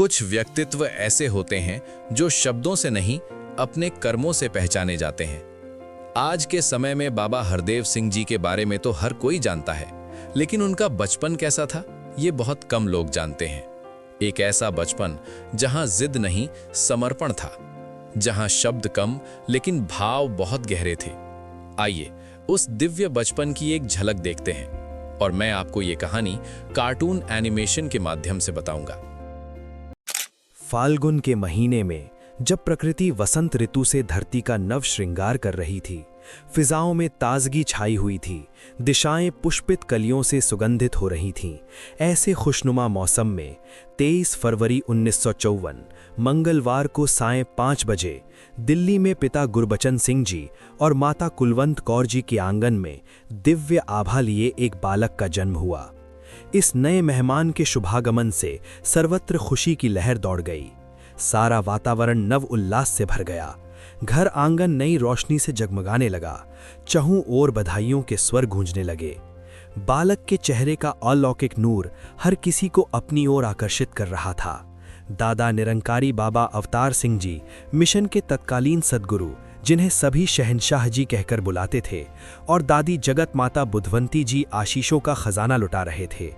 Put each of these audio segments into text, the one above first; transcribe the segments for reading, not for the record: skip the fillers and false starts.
कुछ व्यक्तित्व ऐसे होते हैं जो शब्दों से नहीं, अपने कर्मों से पहचाने जाते हैं। आज के समय में बाबा हरदेव सिंह जी के बारे में तो हर कोई जानता है, लेकिन उनका बचपन कैसा था, ये बहुत कम लोग जानते हैं। एक ऐसा बचपन जहां जिद नहीं, समर्पण था, जहां शब्द कम लेकिन भाव बहुत गहरे थे। आइए उस दिव्य बचपन की एक झलक देखते हैं, और मैं आपको ये कहानी कार्टून एनिमेशन के माध्यम से बताऊंगा। फाल्गुन के महीने में जब प्रकृति वसंत ऋतु से धरती का नव श्रृंगार कर रही थी, फिजाओं में ताजगी छाई हुई थी, दिशाएं पुष्पित कलियों से सुगंधित हो रही थीं। ऐसे खुशनुमा मौसम में 23 फरवरी 1954 मंगलवार को सायं 5 बजे दिल्ली में पिता गुरबचन सिंह जी और माता कुलवंत कौर जी के आंगन में दिव्य आभा लिए एक बालक का जन्म हुआ। इस नए मेहमान के शुभागमन से सर्वत्र खुशी की लहर दौड़ गई। सारा वातावरण नव उल्लास से भर गया। घर आंगन नई रोशनी से जगमगाने लगा। चहुं ओर बधाइयों के स्वर गूंजने लगे। बालक के चेहरे का अलौकिक नूर हर किसी को अपनी ओर आकर्षित कर रहा था। दादा निरंकारी बाबा अवतार सिंह जी, मिशन के तत्कालीन सद्गुरु, जिन्हें सभी शहंशाह जी कहकर बुलाते थे, और दादी जगत माता बुधवंती जी आशीषों का खजाना लुटा रहे थे।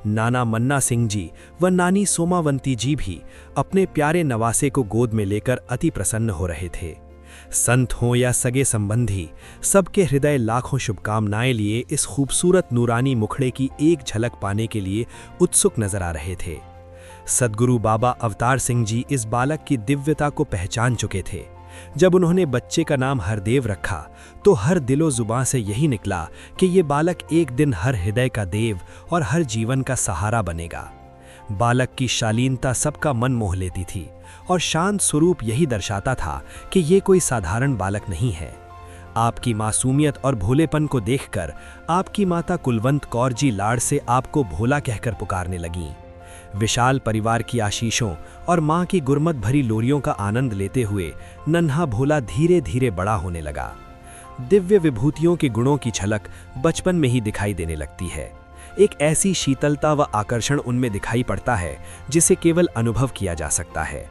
नाना मन्ना सिंह जी व नानी सोमावंती जी भी अपने प्यारे नवासे को गोद में लेकर अति प्रसन्न हो रहे थे। संत हों या सगे संबंधी, सबके हृदय लाखों शुभकामनाएं लिए इस खूबसूरत नूरानी मुखड़े की एक झलक पाने के लिए उत्सुक नजर आ रहे थे। सद्गुरु बाबा अवतार सिंह जी इस बालक की दिव्यता को पहचान चुके थे। जब उन्होंने बच्चे का नाम हरदेव रखा तो हर दिलो जुबां से यही निकला कि ये बालक एक दिन हर हृदय का देव और हर जीवन का सहारा बनेगा। बालक की शालीनता सबका मन मोह लेती थी, और शांत स्वरूप यही दर्शाता था कि ये कोई साधारण बालक नहीं है। आपकी मासूमियत और भोलेपन को देखकर आपकी माता कुलवंत कौर जी लाड़ से आपको भोला कहकर पुकारने लगीं। विशाल परिवार की आशीषों और मां की गुरमत भरी लोरियों का आनंद लेते हुए नन्हा भोला धीरे धीरे बड़ा होने लगा। दिव्य विभूतियों के गुणों की झलक बचपन में ही दिखाई देने लगती है। एक ऐसी शीतलता व आकर्षण उनमें दिखाई पड़ता है जिसे केवल अनुभव किया जा सकता है।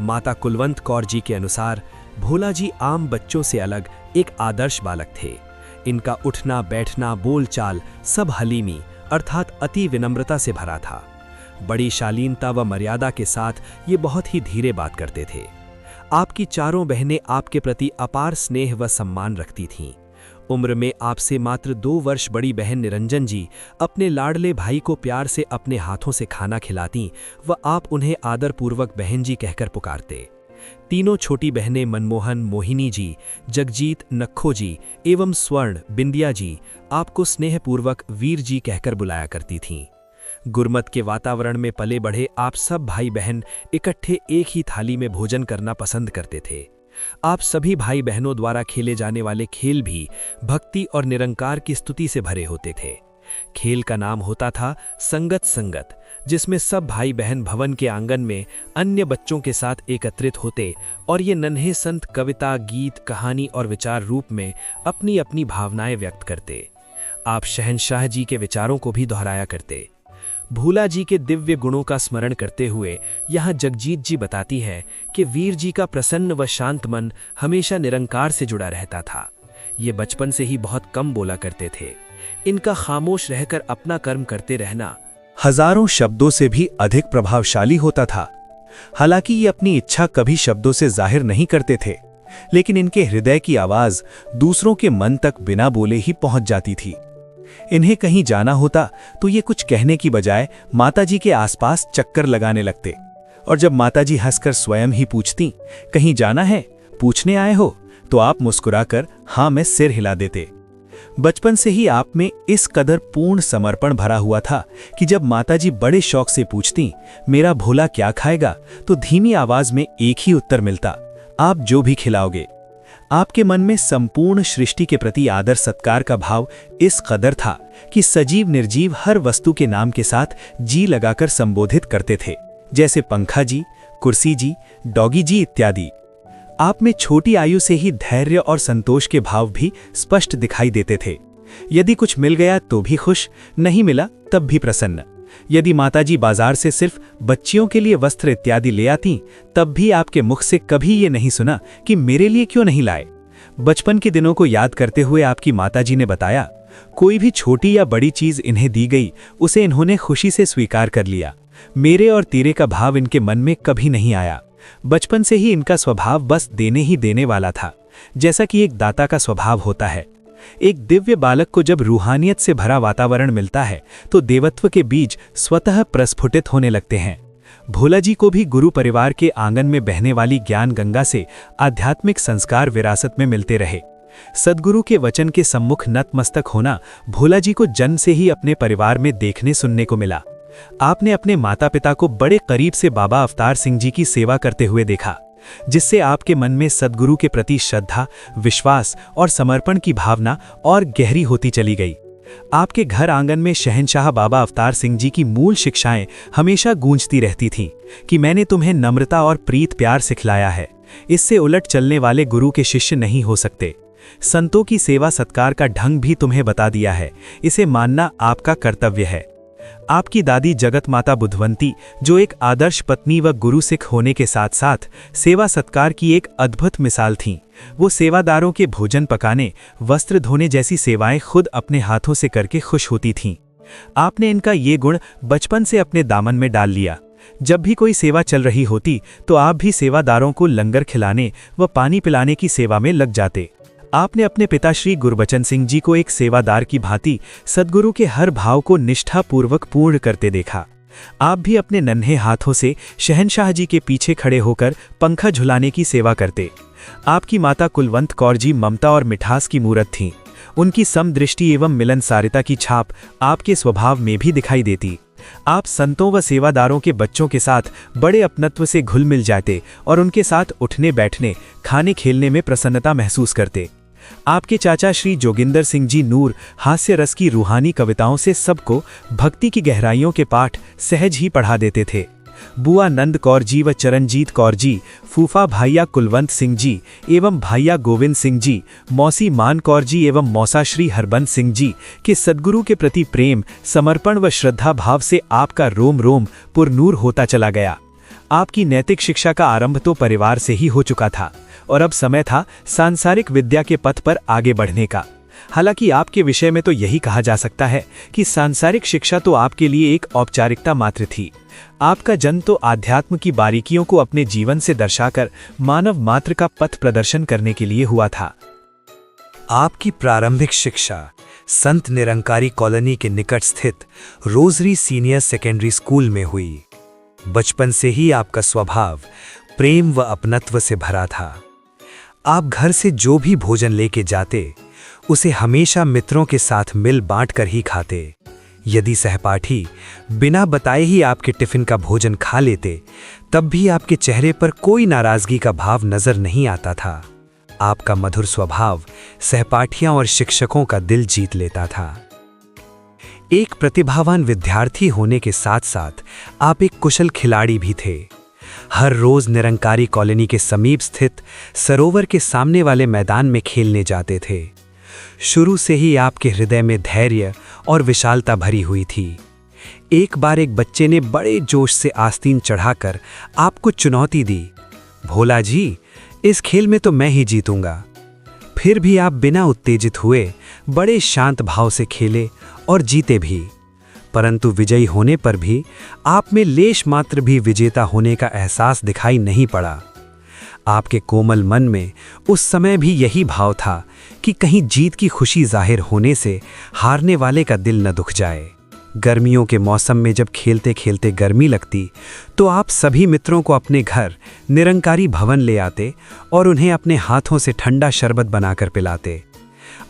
माता कुलवंत कौर जी के अनुसार भोला जी आम बच्चों से अलग एक आदर्श बालक थे। इनका उठना बैठना बोलचाल सब हलीमी अर्थात अति विनम्रता से भरा था। बड़ी शालीनता व मर्यादा के साथ ये बहुत ही धीरे बात करते थे। आपकी चारों बहनें आपके प्रति अपार स्नेह व सम्मान रखती थीं। उम्र में आपसे मात्र 2 वर्ष बड़ी बहन निरंजन जी अपने लाडले भाई को प्यार से अपने हाथों से खाना खिलाती व आप उन्हें आदरपूर्वक बहन जी कहकर पुकारते। तीनों छोटी बहनें मनमोहन, मोहिनी जी, जगजीत, नक्खो जी एवं स्वर्ण, बिंदिया जी आपको स्नेहपूर्वक वीर जी कहकर बुलाया करती थीं। गुरमत के वातावरण में पले बढ़े आप सब भाई बहन इकट्ठे एक ही थाली में भोजन करना पसंद करते थे। आप सभी भाई बहनों द्वारा खेले जाने वाले खेल भी भक्ति और निरंकार की स्तुति से भरे होते थे। खेल का नाम होता था संगत संगत, जिसमें सब भाई बहन भवन के आंगन में अन्य बच्चों के साथ एकत्रित होते और ये नन्हे संत कविता, गीत, कहानी और विचार रूप में अपनी अपनी भावनाएं व्यक्त करते। आप शहंशाह जी के विचारों को भी दोहराया करते। भोला जी के दिव्य गुणों का स्मरण करते हुए यहाँ जगजीत जी बताती है कि वीर जी का प्रसन्न व शांत मन हमेशा निरंकार से जुड़ा रहता था। ये बचपन से ही बहुत कम बोला करते थे। इनका खामोश रहकर अपना कर्म करते रहना हजारों शब्दों से भी अधिक प्रभावशाली होता था। हालांकि ये अपनी इच्छा कभी शब्दों से जाहिर नहीं करते थे, लेकिन इनके हृदय की आवाज दूसरों के मन तक बिना बोले ही पहुंच जाती थी। इन्हें कहीं जाना होता तो ये कुछ कहने की बजाय माताजी के आसपास चक्कर लगाने लगते, और जब माताजी हंसकर स्वयं ही पूछती, कहीं जाना है, पूछने आए हो, तो आप मुस्कुराकर हाँ में सिर हिला देते। बचपन से ही आप में इस कदर पूर्ण समर्पण भरा हुआ था कि जब माताजी बड़े शौक से पूछती, मेरा भोला क्या खाएगा, तो धीमी आवाज में एक ही उत्तर मिलता, आप जो भी खिलाओगे। आपके मन में संपूर्ण सृष्टि के प्रति आदर सत्कार का भाव इस कदर था कि सजीव निर्जीव हर वस्तु के नाम के साथ जी लगाकर संबोधित करते थे, जैसे पंखा जी, कुर्सी जी, डॉगी जी इत्यादि। आप में छोटी आयु से ही धैर्य और संतोष के भाव भी स्पष्ट दिखाई देते थे। यदि कुछ मिल गया तो भी खुश, नहीं मिला तब भी प्रसन्न। यदि माताजी बाजार से सिर्फ बच्चियों के लिए वस्त्र इत्यादि ले आती, तब भी आपके मुख से कभी ये नहीं सुना कि मेरे लिए क्यों नहीं लाए। बचपन के दिनों को याद करते हुए आपकी माताजी ने बताया, कोई भी छोटी या बड़ी चीज इन्हें दी गई, उसे इन्होंने खुशी से स्वीकार कर लिया। मेरे और तेरे का भाव इनके मन में कभी नहीं आया। बचपन से ही इनका स्वभाव बस देने ही देने वाला था, जैसा कि एक दाता का स्वभाव होता है। एक दिव्य बालक को जब रूहानियत से भरा वातावरण मिलता है तो देवत्व के बीज स्वतः प्रस्फुटित होने लगते हैं। भोला जी को भी गुरु परिवार के आंगन में बहने वाली ज्ञान गंगा से आध्यात्मिक संस्कार विरासत में मिलते रहे। सद्गुरु के वचन के सम्मुख नतमस्तक होना भोला जी को जन्म से ही अपने परिवार में देखने सुनने को मिला। आपने अपने माता पिता को बड़े करीब से बाबा अवतार सिंह जी की सेवा करते हुए देखा, जिससे आपके मन में सद्गुरु के प्रति श्रद्धा, विश्वास और समर्पण की भावना और गहरी होती चली गई। आपके घर आंगन में शहंशाह बाबा अवतार सिंह जी की मूल शिक्षाएं हमेशा गूंजती रहती थीं कि मैंने तुम्हें नम्रता और प्रीत प्यार सिखलाया है, इससे उलट चलने वाले गुरु के शिष्य नहीं हो सकते। संतों की सेवा सत्कार का ढंग भी तुम्हें बता दिया है, इसे मानना आपका कर्तव्य है। आपकी दादी जगत माता बुधवंती, जो एक आदर्श पत्नी व गुरु सिख होने के साथ साथ सेवा सत्कार की एक अद्भुत मिसाल थीं। वो सेवादारों के भोजन पकाने, वस्त्र धोने जैसी सेवाएं खुद अपने हाथों से करके खुश होती थीं। आपने इनका ये गुण बचपन से अपने दामन में डाल लिया। जब भी कोई सेवा चल रही होती तो आप भी सेवादारों को लंगर खिलाने व पानी पिलाने की सेवा में लग जाते। आपने अपने पिता श्री गुरबचन सिंह जी को एक सेवादार की भांति सद्गुरु के हर भाव को निष्ठापूर्वक पूर्ण करते देखा। आप भी अपने नन्हे हाथों से शहंशाह जी के पीछे खड़े होकर पंखा झुलाने की सेवा करते। आपकी माता कुलवंत कौर जी ममता और मिठास की मूरत थीं। उनकी समदृष्टि एवं मिलनसारिता की छाप आपके स्वभाव में भी दिखाई देती। आप संतों व सेवादारों के बच्चों के साथ बड़े अपनत्व से घुल मिल जाते और उनके साथ उठने बैठने, खाने खेलने में प्रसन्नता महसूस करते। आपके चाचा श्री जोगिंदर सिंह जी नूर हास्य रस की रूहानी कविताओं से सबको भक्ति की गहराइयों के पाठ सहज ही पढ़ा देते थे। बुआ नंद कौर जी व चरणजीत कौर जी, फूफा भाइया कुलवंत सिंह जी एवं भाइया गोविंद सिंह जी, मौसी मान कौर जी एवं मौसा श्री हरबंस सिंह जी के सद्गुरु के प्रति प्रेम, समर्पण व श्रद्धा भाव से आपका रोम रोम पुरनूर होता चला गया। आपकी नैतिक शिक्षा का आरंभ तो परिवार से ही हो चुका था और अब समय था सांसारिक विद्या के पथ पर आगे बढ़ने का। हालांकि आपके विषय में तो यही कहा जा सकता है कि सांसारिक शिक्षा तो आपके लिए एक औपचारिकता मात्र थी। आपका जन्म तो आध्यात्म की बारीकियों को अपने जीवन से दर्शाकर मानव मात्र का पथ प्रदर्शन करने के लिए हुआ था। आपकी प्रारंभिक शिक्षा संत निरंकारी कॉलोनी के निकट स्थित रोजरी सीनियर सेकेंडरी स्कूल में हुई। बचपन से ही आपका स्वभाव प्रेम व अपनत्व से भरा था। आप घर से जो भी भोजन लेके जाते, उसे हमेशा मित्रों के साथ मिल बांट कर ही खाते। यदि सहपाठी बिना बताए ही आपके टिफिन का भोजन खा लेते, तब भी आपके चेहरे पर कोई नाराजगी का भाव नजर नहीं आता था। आपका मधुर स्वभाव सहपाठियों और शिक्षकों का दिल जीत लेता था। एक प्रतिभावान विद्यार्थी होने के साथ साथ आप एक कुशल खिलाड़ी भी थे। हर रोज निरंकारी कॉलोनी के समीप स्थित सरोवर के सामने वाले मैदान में खेलने जाते थे। शुरू से ही आपके हृदय में धैर्य और विशालता भरी हुई थी। एक बार एक बच्चे ने बड़े जोश से आस्तीन चढ़ाकर आपको चुनौती दी, भोला जी, इस खेल में तो मैं ही जीतूंगा। फिर भी आप बिना उत्तेजित हुए बड़े शांत भाव से खेले और जीते भी। परंतु विजयी होने पर भी आप में लेश मात्र भी विजेता होने का एहसास दिखाई नहीं पड़ा। आपके कोमल मन में उस समय भी यही भाव था कि कहीं जीत की खुशी जाहिर होने से हारने वाले का दिल न दुख जाए। गर्मियों के मौसम में जब खेलते खेलते गर्मी लगती तो आप सभी मित्रों को अपने घर निरंकारी भवन ले आते और उन्हें अपने हाथों से ठंडा शरबत बनाकर पिलाते।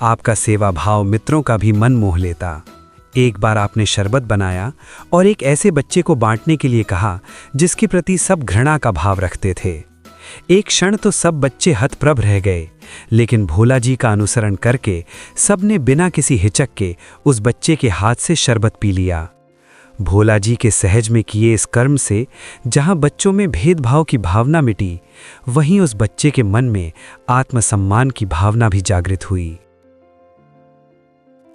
आपका सेवा भाव मित्रों का भी मन मोह लेता। एक बार आपने शरबत बनाया और एक ऐसे बच्चे को बांटने के लिए कहा जिसके प्रति सब घृणा का भाव रखते थे। एक क्षण तो सब बच्चे हतप्रभ रह गए, लेकिन भोला जी का अनुसरण करके सबने बिना किसी हिचक के उस बच्चे के हाथ से शरबत पी लिया। भोला जी के सहज में किए इस कर्म से जहां बच्चों में भेदभाव की भावना मिटी, वहीं उस बच्चे के मन में आत्मसम्मान की भावना भी जागृत हुई।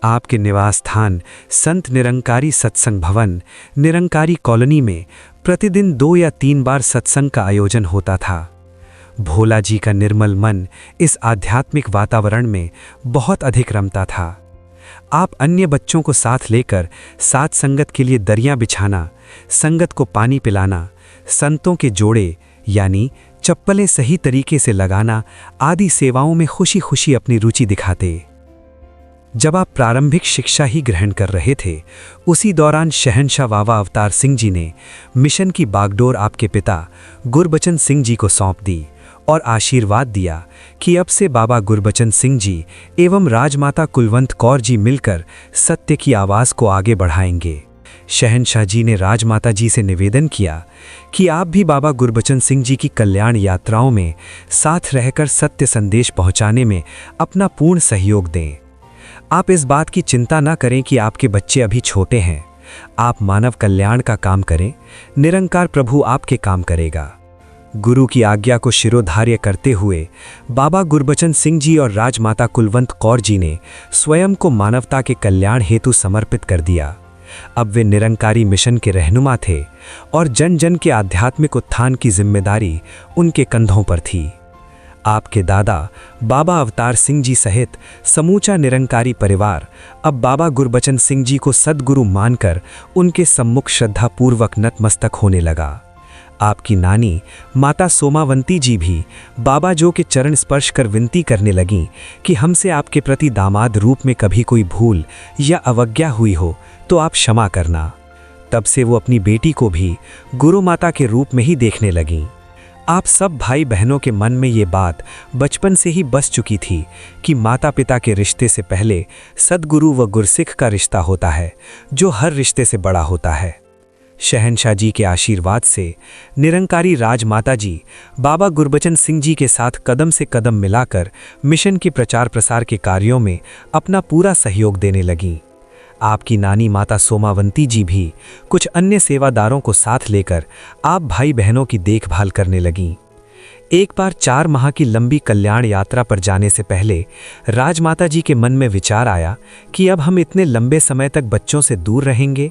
आपके निवास स्थान संत निरंकारी सत्संग भवन निरंकारी कॉलोनी में प्रतिदिन 2 या 3 बार सत्संग का आयोजन होता था। भोला जी का निर्मल मन इस आध्यात्मिक वातावरण में बहुत अधिक रमता था। आप अन्य बच्चों को साथ लेकर साथ संगत के लिए दरियां बिछाना, संगत को पानी पिलाना, संतों के जोड़े यानी चप्पलें सही तरीके से लगाना आदि सेवाओं में खुशी खुशी अपनी रुचि दिखाते। जब आप प्रारंभिक शिक्षा ही ग्रहण कर रहे थे, उसी दौरान शहंशाह बाबा अवतार सिंह जी ने मिशन की बागडोर आपके पिता गुरबचन सिंह जी को सौंप दी और आशीर्वाद दिया कि अब से बाबा गुरबचन सिंह जी एवं राजमाता कुलवंत कौर जी मिलकर सत्य की आवाज़ को आगे बढ़ाएंगे। शहंशाह जी ने राजमाता जी से निवेदन किया कि आप भी बाबा गुरबचन सिंह जी की कल्याण यात्राओं में साथ रहकर सत्य संदेश पहुंचाने में अपना पूर्ण सहयोग दें। आप इस बात की चिंता न करें कि आपके बच्चे अभी छोटे हैं। आप मानव कल्याण का काम करें, निरंकार प्रभु आपके काम करेगा। गुरु की आज्ञा को शिरोधार्य करते हुए बाबा गुरबचन सिंह जी और राजमाता कुलवंत कौर जी ने स्वयं को मानवता के कल्याण हेतु समर्पित कर दिया। अब वे निरंकारी मिशन के रहनुमा थे और जन जन के आध्यात्मिक उत्थान की जिम्मेदारी उनके कंधों पर थी। आपके दादा बाबा अवतार सिंह जी सहित समूचा निरंकारी परिवार अब बाबा गुरबचन सिंह जी को सद्गुरु मानकर उनके सम्मुख श्रद्धापूर्वक नतमस्तक होने लगा। आपकी नानी माता सोमावंती जी भी बाबा जो के चरण स्पर्श कर विनती करने लगीं कि हमसे आपके प्रति दामाद रूप में कभी कोई भूल या अवज्ञा हुई हो तो आप क्षमा करना। तब से वो अपनी बेटी को भी गुरु माता के रूप में ही देखने लगीं। आप सब भाई बहनों के मन में ये बात बचपन से ही बस चुकी थी कि माता पिता के रिश्ते से पहले सद्गुरु व गुरसिख का रिश्ता होता है, जो हर रिश्ते से बड़ा होता है। शहंशाह जी के आशीर्वाद से निरंकारी राजमाता जी बाबा गुरबचन सिंह जी के साथ कदम से कदम मिलाकर मिशन के प्रचार प्रसार के कार्यों में अपना पूरा सहयोग देने लगीं। आपकी नानी माता सोमावंती जी भी कुछ अन्य सेवादारों को साथ लेकर आप भाई बहनों की देखभाल करने लगीं। एक बार 4 माह की लंबी कल्याण यात्रा पर जाने से पहले राजमाता जी के मन में विचार आया कि अब हम इतने लंबे समय तक बच्चों से दूर रहेंगे।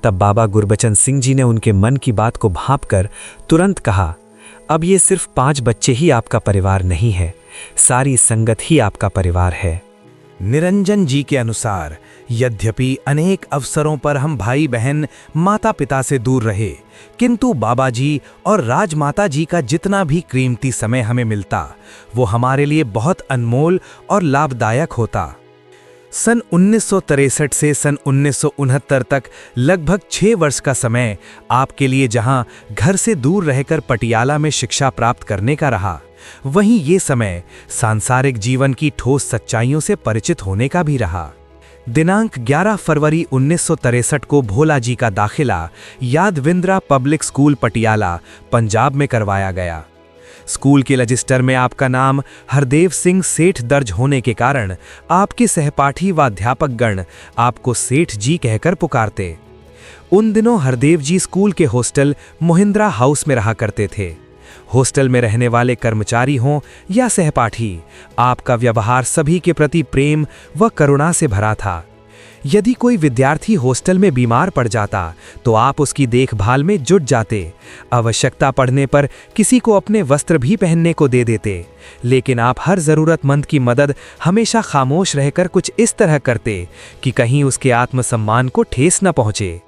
तब बाबा गुरबचन सिंह जी ने उनके मन की बात को भांपकर तुरंत कहा, अब ये सिर्फ 5 बच्चे ही आपका परिवार नहीं है, सारी संगत ही आपका परिवार है। निरंजन जी के अनुसार यद्यपि अनेक अवसरों पर हम भाई बहन माता पिता से दूर रहे, किंतु बाबा जी और राजमाता जी का जितना भी कीमती समय हमें मिलता वो हमारे लिए बहुत अनमोल और लाभदायक होता। सन 1963 से सन 1969 तक लगभग 6 वर्ष का समय आपके लिए जहां घर से दूर रहकर पटियाला में शिक्षा प्राप्त करने का रहा, वहीं ये समय सांसारिक जीवन की ठोस सच्चाइयों से परिचित होने का भी रहा। दिनांक 11 फरवरी 1963 को भोला जी का दाखिला यादविंद्रा पब्लिक स्कूल पटियाला पंजाब में करवाया गया। स्कूल के रजिस्टर में आपका नाम हरदेव सिंह सेठ दर्ज होने के कारण आपके सहपाठी व अध्यापक गण आपको सेठ जी कहकर पुकारते। उन दिनों हरदेव जी स्कूल के हॉस्टल महिंद्रा हाउस में रहा करते थे। हॉस्टल में रहने वाले कर्मचारी हों या सहपाठी, आपका व्यवहार सभी के प्रति प्रेम व करुणा से भरा था। यदि कोई विद्यार्थी हॉस्टल में बीमार पड़ जाता तो आप उसकी देखभाल में जुट जाते। आवश्यकता पड़ने पर किसी को अपने वस्त्र भी पहनने को दे देते, लेकिन आप हर ज़रूरतमंद की मदद हमेशा खामोश रहकर कुछ इस तरह करते कि कहीं उसके आत्मसम्मान को ठेस न पहुँचे।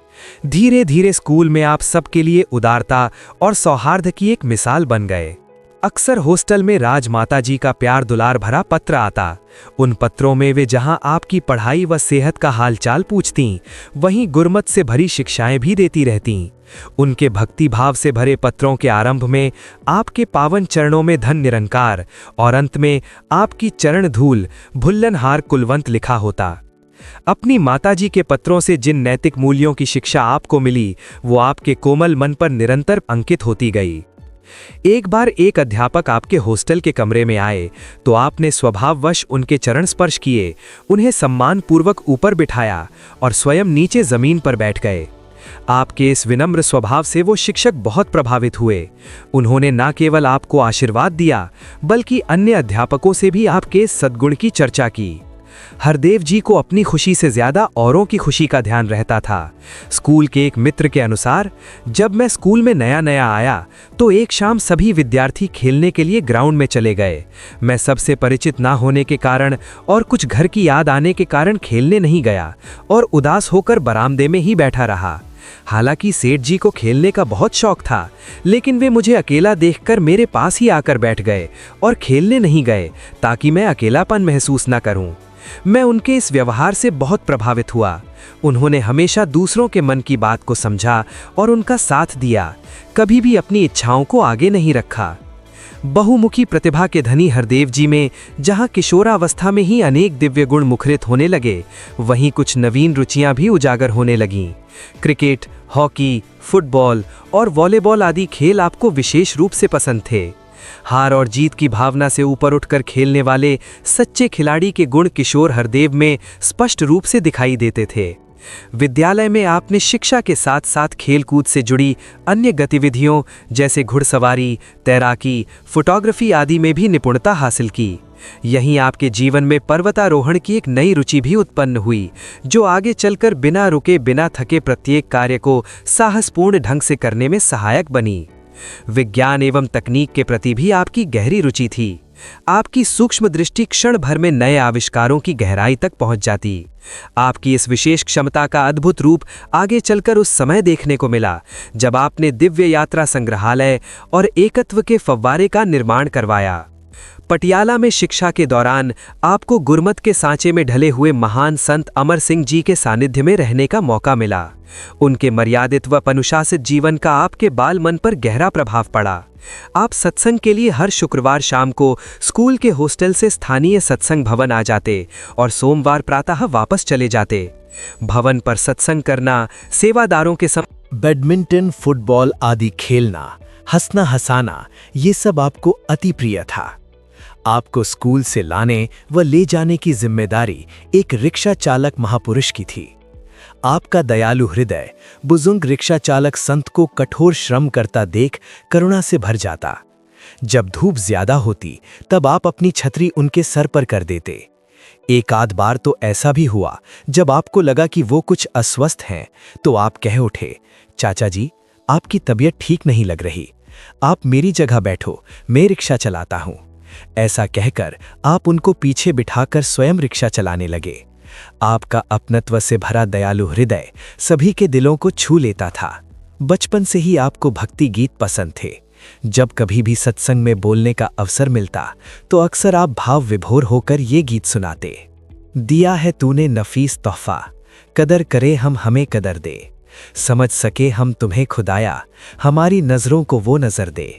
धीरे धीरे स्कूल में आप सबके लिए उदारता और सौहार्द की एक मिसाल बन गए। अक्सर हॉस्टल में राजमाता जी का प्यार दुलार भरा पत्र आता। उन पत्रों में वे जहां आपकी पढ़ाई व सेहत का हालचाल पूछतीं, वहीं गुरमत से भरी शिक्षाएं भी देती रहतीं। उनके भक्ति भाव से भरे पत्रों के आरंभ में आपके पावन चरणों में धन निरंकार और अंत में आपकी चरण धूल भुल्लनहार कुलवंत लिखा होता। अपनी माताजी के पत्रों से जिन नैतिक मूल्यों की शिक्षा आपको मिली, वो आपके कोमल मन पर निरंतर अंकित होती गई। एक बार एक अध्यापक आपके हॉस्टल के कमरे में आए तो आपने स्वभाववश उनके चरण स्पर्श किए, उन्हें सम्मानपूर्वक ऊपर बिठाया और स्वयं नीचे जमीन पर बैठ गए। आपके इस विनम्र स्वभाव से वो शिक्षक बहुत प्रभावित हुए। उन्होंने न केवल आपको आशीर्वाद दिया, बल्कि अन्य अध्यापकों से भी आपके सद्गुण की चर्चा की। हरदेव जी को अपनी खुशी से ज्यादा औरों की खुशी का ध्यान रहता था। स्कूल के एक मित्र के अनुसार जब मैं स्कूल में नया नया आया तो एक शाम सभी विद्यार्थी खेलने के लिए ग्राउंड में चले गए। मैं सबसे परिचित ना होने के कारण और कुछ घर की याद आने के कारण खेलने नहीं गया और उदास होकर बरामदे में ही बैठा रहा। हालांकि सेठ जी को खेलने का बहुत शौक था, लेकिन वे मुझे अकेला देखकर मेरे पास ही आकर बैठ गए और खेलने नहीं गए ताकि मैं अकेलापन महसूस न करूं। मैं उनके इस व्यवहार से बहुत प्रभावित हुआ। उन्होंने हमेशा दूसरों के मन की बात को समझा और उनका साथ दिया, कभी भी अपनी इच्छाओं को आगे नहीं रखा। बहुमुखी प्रतिभा के धनी हरदेव जी में जहां किशोरावस्था में ही अनेक दिव्य गुण मुखरित होने लगे, वहीं कुछ नवीन रुचियां भी उजागर होने लगीं। क्रिकेट, हॉकी, फुटबॉल और वॉलीबॉल आदि खेल आपको विशेष रूप से पसंद थे। हार और जीत की भावना से ऊपर उठकर खेलने वाले सच्चे खिलाड़ी के गुण किशोर हरदेव में स्पष्ट रूप से दिखाई देते थे। विद्यालय में आपने शिक्षा के साथ साथ खेलकूद से जुड़ी अन्य गतिविधियों जैसे घुड़सवारी, तैराकी, फोटोग्राफी आदि में भी निपुणता हासिल की। यहीं आपके जीवन में पर्वतारोहण की एक नई रुचि भी उत्पन्न हुई, जो आगे चलकर बिना रुके बिना थके प्रत्येक कार्य को साहसपूर्ण ढंग से करने में सहायक बनी। विज्ञान एवं तकनीक के प्रति भी आपकी गहरी रुचि थी। आपकी सूक्ष्म दृष्टि क्षण भर में नए आविष्कारों की गहराई तक पहुंच जाती। आपकी इस विशेष क्षमता का अद्भुत रूप आगे चलकर उस समय देखने को मिला जब आपने दिव्य यात्रा संग्रहालय और एकत्व के फव्वारे का निर्माण करवाया। पटियाला में शिक्षा के दौरान आपको गुरमत के सांचे में ढले हुए महान संत अमर सिंह जी के सानिध्य में रहने का मौका मिला। उनके मर्यादित व अनुशासित जीवन का आपके बाल मन पर गहरा प्रभाव पड़ा। आप सत्संग के लिए हर शुक्रवार शाम को स्कूल के हॉस्टल से स्थानीय सत्संग भवन आ जाते और सोमवार प्रातः वापस चले जाते। भवन पर सत्संग करना, सेवादारों के बैडमिंटन, फुटबॉल आदि खेलना, हंसना हंसाना, ये सब आपको अति प्रिय था। आपको स्कूल से लाने व ले जाने की जिम्मेदारी एक रिक्शा चालक महापुरुष की थी। आपका दयालु हृदय बुजुर्ग रिक्शा चालक संत को कठोर श्रम करता देख करुणा से भर जाता। जब धूप ज्यादा होती तब आप अपनी छतरी उनके सर पर कर देते। एक आध बार तो ऐसा भी हुआ जब आपको लगा कि वो कुछ अस्वस्थ हैं तो आप कह उठे, चाचा जी आपकी तबीयत ठीक नहीं लग रही, आप मेरी जगह बैठो, मैं रिक्शा चलाता हूं। ऐसा कहकर आप उनको पीछे बिठाकर स्वयं रिक्शा चलाने लगे। आपका अपनत्व से भरा दयालु हृदय सभी के दिलों को छू लेता था। बचपन से ही आपको भक्ति गीत पसंद थे। जब कभी भी सत्संग में बोलने का अवसर मिलता तो अक्सर आप भाव विभोर होकर ये गीत सुनाते। दिया है तूने नफीस तोहफा, कदर करे हम हमें कदर दे, समझ सके हम तुम्हें खुदाया, हमारी नजरों को वो नजर दे।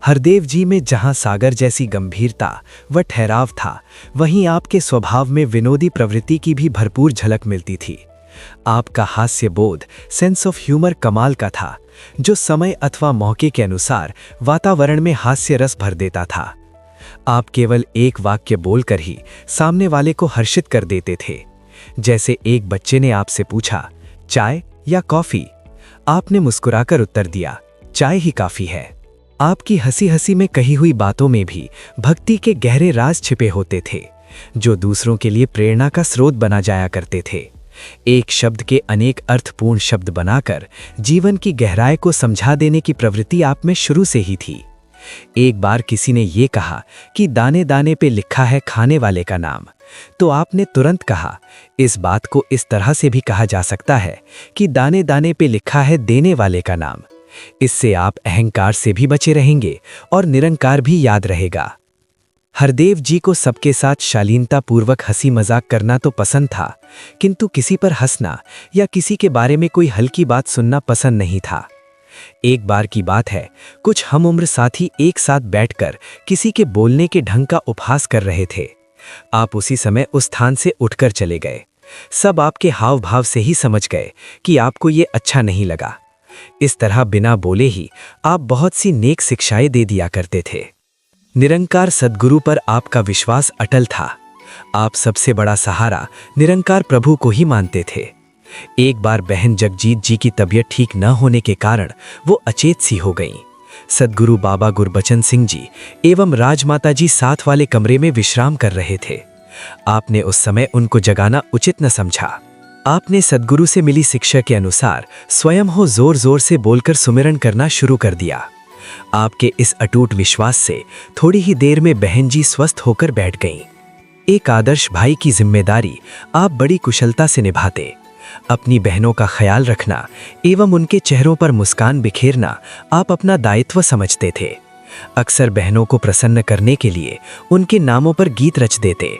हरदेव जी में जहां सागर जैसी गंभीरता व ठहराव था, वहीं आपके स्वभाव में विनोदी प्रवृत्ति की भी भरपूर झलक मिलती थी। आपका हास्य बोध, सेंस ऑफ ह्यूमर कमाल का था, जो समय अथवा मौके के अनुसार वातावरण में हास्य रस भर देता था। आप केवल एक वाक्य बोलकर ही सामने वाले को हर्षित कर देते थे। जैसे एक बच्चे ने आपसे पूछा, चाय या कॉफी? आपने मुस्कुराकर उत्तर दिया, चाय ही काफी है। आपकी हंसी हंसी में कही हुई बातों में भी भक्ति के गहरे राज छिपे होते थे, जो दूसरों के लिए प्रेरणा का स्रोत बना जाया करते थे। एक शब्द के अनेक अर्थपूर्ण शब्द बनाकर जीवन की गहराई को समझा देने की प्रवृत्ति आप में शुरू से ही थी। एक बार किसी ने ये कहा कि दाने दाने पे लिखा है खाने वाले का नाम, तो आपने तुरंत कहा, इस बात को इस तरह से भी कहा जा सकता है कि दाने दाने पे लिखा है देने वाले का नाम। इससे आप अहंकार से भी बचे रहेंगे और निरंकार भी याद रहेगा। हरदेव जी को सबके साथ शालीनता पूर्वक हंसी मजाक करना तो पसंद था, किंतु किसी पर हंसना या किसी के बारे में कोई हल्की बात सुनना पसंद नहीं था। एक बार की बात है, कुछ हम उम्र साथी एक साथ बैठकर किसी के बोलने के ढंग का उपहास कर रहे थे। आप उसी समय उस स्थान से उठकर चले गए। सब आपके हाव भाव से ही समझ गए कि आपको ये अच्छा नहीं लगा। इस तरह बिना बोले ही आप बहुत सी नेक शिक्षाएं दे दिया करते थे। निरंकार सद्गुरु पर आपका विश्वास अटल था। आप सबसे बड़ा सहारा निरंकार प्रभु को ही मानते थे। एक बार बहन जगजीत जी की तबीयत ठीक न होने के कारण वो अचेत सी हो गईं। सद्गुरु बाबा गुरबचन सिंह जी एवं राजमाता जी साथ वाले कमरे में विश्राम कर रहे थे। आपने उस समय उनको जगाना उचित न समझा। आपने सद्गुरु से मिली शिक्षा के अनुसार स्वयं हो जोर जोर से बोलकर सुमिरन करना शुरू कर दिया। आपके इस अटूट विश्वास से थोड़ी ही देर में बहन जी स्वस्थ होकर बैठ गईं। एक आदर्श भाई की जिम्मेदारी आप बड़ी कुशलता से निभाते। अपनी बहनों का ख्याल रखना एवं उनके चेहरों पर मुस्कान बिखेरना आप अपना दायित्व समझते थे। अक्सर बहनों को प्रसन्न करने के लिए उनके नामों पर गीत रच देते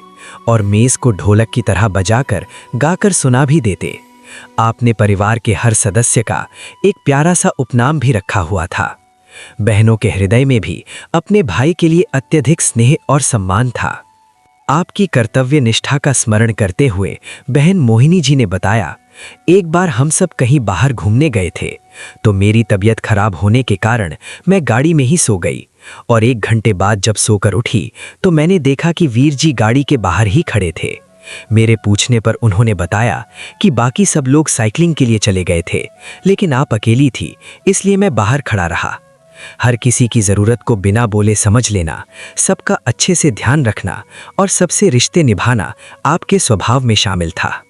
और मेज को ढोलक की तरह बजाकर गाकर सुना भी देते। आपने परिवार के हर सदस्य का एक प्यारा सा उपनाम भी रखा हुआ था। बहनों के हृदय में भी अपने भाई के लिए अत्यधिक स्नेह और सम्मान था। आपकी कर्तव्य निष्ठा का स्मरण करते हुए बहन मोहिनी जी ने बताया, एक बार हम सब कहीं बाहर घूमने गए थे तो मेरी तबीयत खराब होने के कारण मैं गाड़ी में ही सो गई और 1 घंटे बाद जब सोकर उठी तो मैंने देखा कि वीर जी गाड़ी के बाहर ही खड़े थे। मेरे पूछने पर उन्होंने बताया कि बाकी सब लोग साइकिलिंग के लिए चले गए थे, लेकिन आप अकेली थी, इसलिए मैं बाहर खड़ा रहा। हर किसी की ज़रूरत को बिना बोले समझ लेना, सबका अच्छे से ध्यान रखना और सबसे रिश्ते निभाना आपके स्वभाव में शामिल था।